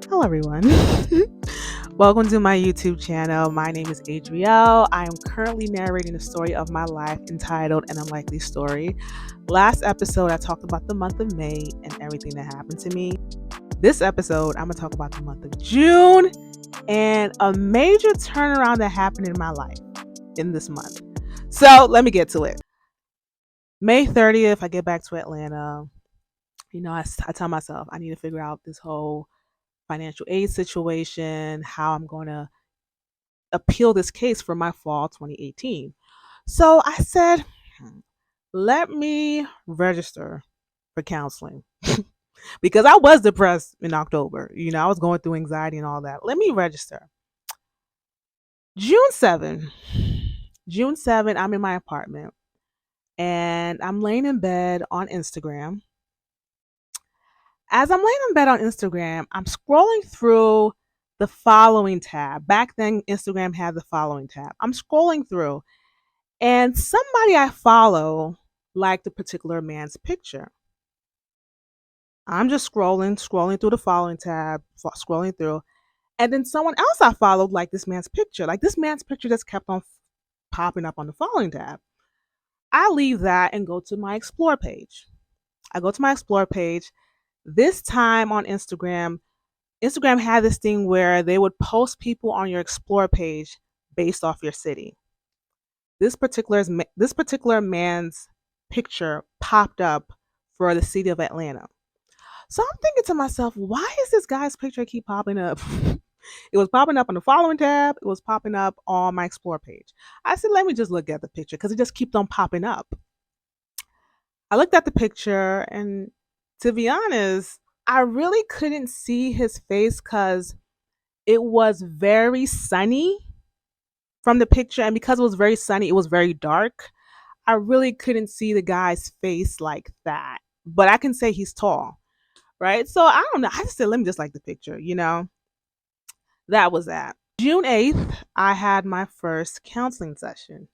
Hello, everyone. Welcome to my YouTube channel. My name is Adrielle. I am currently narrating the story of my life entitled An Unlikely Story. Last episode, I talked about the month of May and everything that happened to me. This episode, I'm going to talk about the month of June and a major turnaround that happened in my life in this month. So let me get to it. May 30th, I get back to Atlanta. I tell myself I need to figure out this whole financial aid situation, how I'm going to appeal this case for my fall 2018. So I said, let me register for counseling because I was depressed in October. I was going through anxiety and all that. Let me register. June 7, June 7, I'm in my apartment and I'm laying in bed on Instagram. As I'm laying in bed on Instagram, I'm scrolling through the following tab. Back then, Instagram had the following tab. I'm scrolling through, and somebody I follow liked a particular man's picture. I'm just scrolling through the following tab, scrolling through, and then someone else I followed liked this man's picture. Like this man's picture just kept on popping up on the following tab. I leave that and go to my explore page. I go to my explore page. This time on Instagram had this thing where they would post people on your explore page based off your city. This particular man's picture popped up for the city of Atlanta. So I'm thinking to myself, why is this guy's picture keep popping up? It was popping up on the following tab. It was popping up on my explore page. I said, let me just look at the picture because it just keeps on popping up. I looked at the picture, and to be honest, I really couldn't see his face because it was very sunny from the picture. And because it was very sunny, it was very dark. I really couldn't see the guy's face like that. But I can say he's tall, right? So I don't know. I just said, let me just like the picture. That was that. June 8th, I had my first counseling session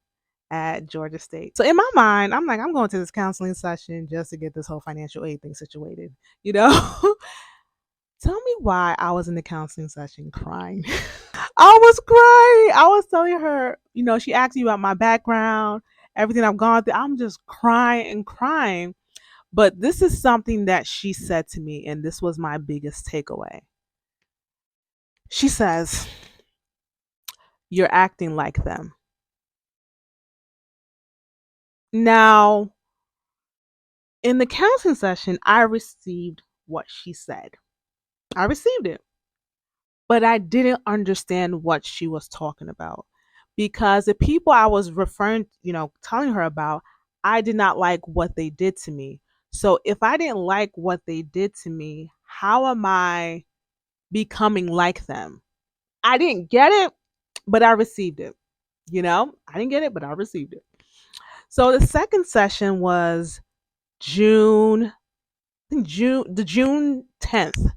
at Georgia State. So in my mind, I'm like, I'm going to this counseling session just to get this whole financial aid thing situated, you know? Tell me why I was in the counseling session crying. I was crying. I was telling her, she asked me about my background, everything I've gone through. I'm just crying and crying. But this is something that she said to me, and this was my biggest takeaway. She says, you're acting like them. Now, in the counseling session, I received what she said. I received it, but I didn't understand what she was talking about because the people I was telling her about, I did not like what they did to me. So if I didn't like what they did to me, how am I becoming like them? I didn't get it, but I received it. I didn't get it, but I received it. So the second session was June, I think June 10th.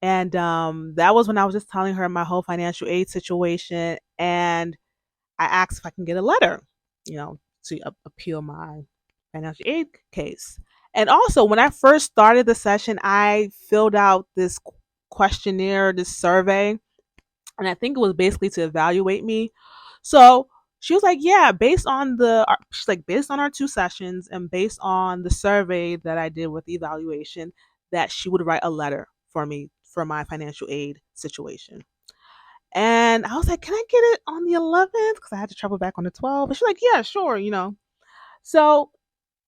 And that was when I was just telling her my whole financial aid situation. And I asked if I can get a letter, to appeal my financial aid case. And also, when I first started the session, I filled out this questionnaire, this survey, and I think it was basically to evaluate me. So she was like, "Yeah, based on our two sessions and based on the survey that I did with the evaluation, that she would write a letter for me for my financial aid situation." And I was like, "Can I get it on the 11th? Because I had to travel back on the 12th." And she's like, "Yeah, sure." So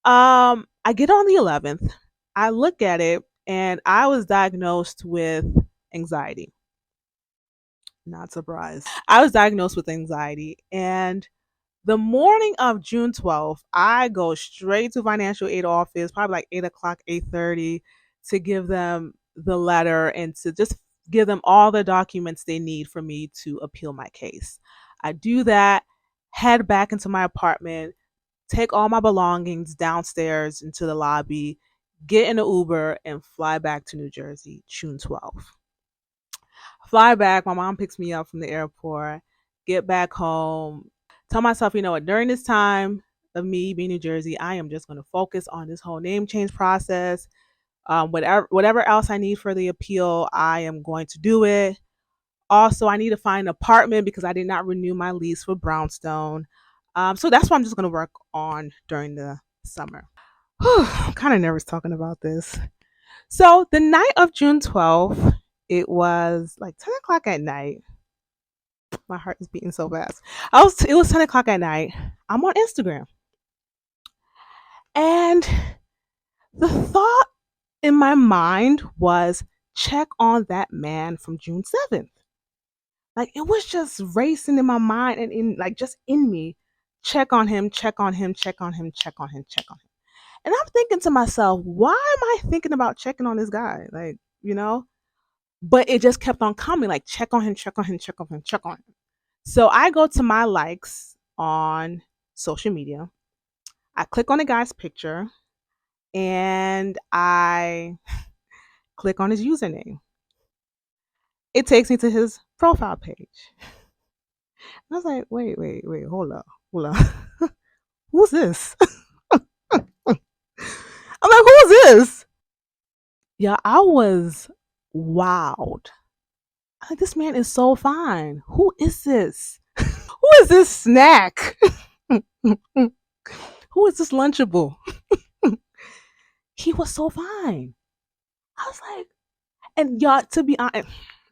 I get on the 11th. I look at it, and I was diagnosed with anxiety. Not surprised. I was diagnosed with anxiety, and the morning of June 12th, I go straight to financial aid office, probably like 8 o'clock, 8:30, to give them the letter and to just give them all the documents they need for me to appeal my case. I do that, head back into my apartment, take all my belongings downstairs into the lobby, get in an Uber, and fly back to New Jersey, June 12th. Fly back, my mom picks me up from the airport, get back home, tell myself, during this time of me being in New Jersey, I am just going to focus on this whole name change process, Whatever else I need for the appeal, I am going to do it. Also, I need to find an apartment because I did not renew my lease for Brownstone. So that's what I'm just going to work on during the summer. I'm kind of nervous talking about this. So the night of June 12th, it was like 10 o'clock at night. My heart is beating so fast. It was 10 o'clock at night. I'm on Instagram. And the thought in my mind was check on that man from June 7th. Like it was just racing in my mind and in like just in me. Check on him, check on him, check on him, check on him, check on him. And I'm thinking to myself, why am I thinking about checking on this guy? Like, you know? But it just kept on coming, like check on him, check on him, check on him, check on him. So I go to my likes on social media. I click on the guy's picture and I click on his username. It takes me to his profile page. I was like, wait, hold up. Who's this? I'm like, who's this? Yeah, I was wowed. I'm like, this man is so fine. Who is this? Who is this snack? Who is this Lunchable? He was so fine. I was like, and y'all, to be honest,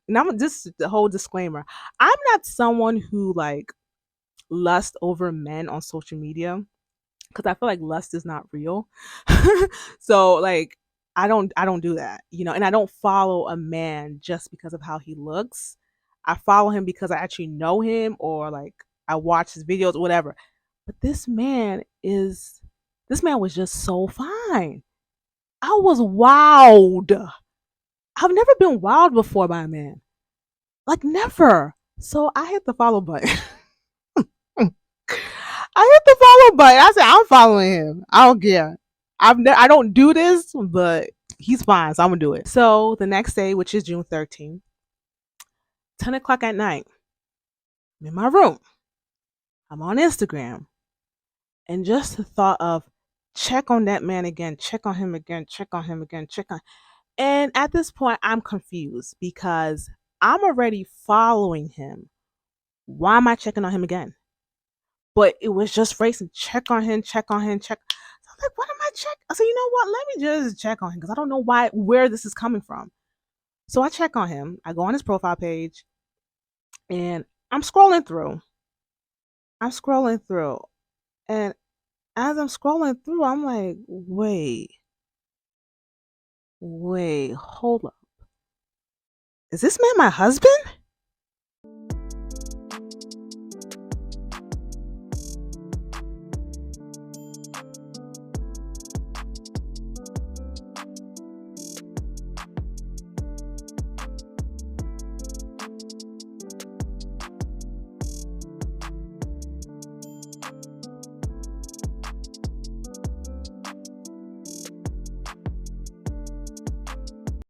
and I'm just the whole disclaimer. I'm not someone who like lust over men on social media because I feel like lust is not real. So like I don't do that, and I don't follow a man just because of how he looks. I follow him because I actually know him or like I watch his videos, whatever. But this man was just so fine. I was wowed. I've never been wowed before by a man. Like never. So I hit the follow button. I hit the follow button. I said, I'm following him. I don't care. I don't do this, but he's fine, so I'm gonna do it. So the next day, which is June 13th, 10 o'clock at night, I'm in my room. I'm on Instagram. And just the thought of check on that man again, check on him again, check on him again, check on. And at this point, I'm confused because I'm already following him. Why am I checking on him again? But it was just racing. Check on him, check on him, check. So I'm like, what am I checking? I said, you know what? Let me just check on him because I don't know where this is coming from. So I check on him. I go on his profile page and I'm scrolling through. I'm scrolling through. And as I'm scrolling through, I'm like, wait, hold up. Is this man my husband?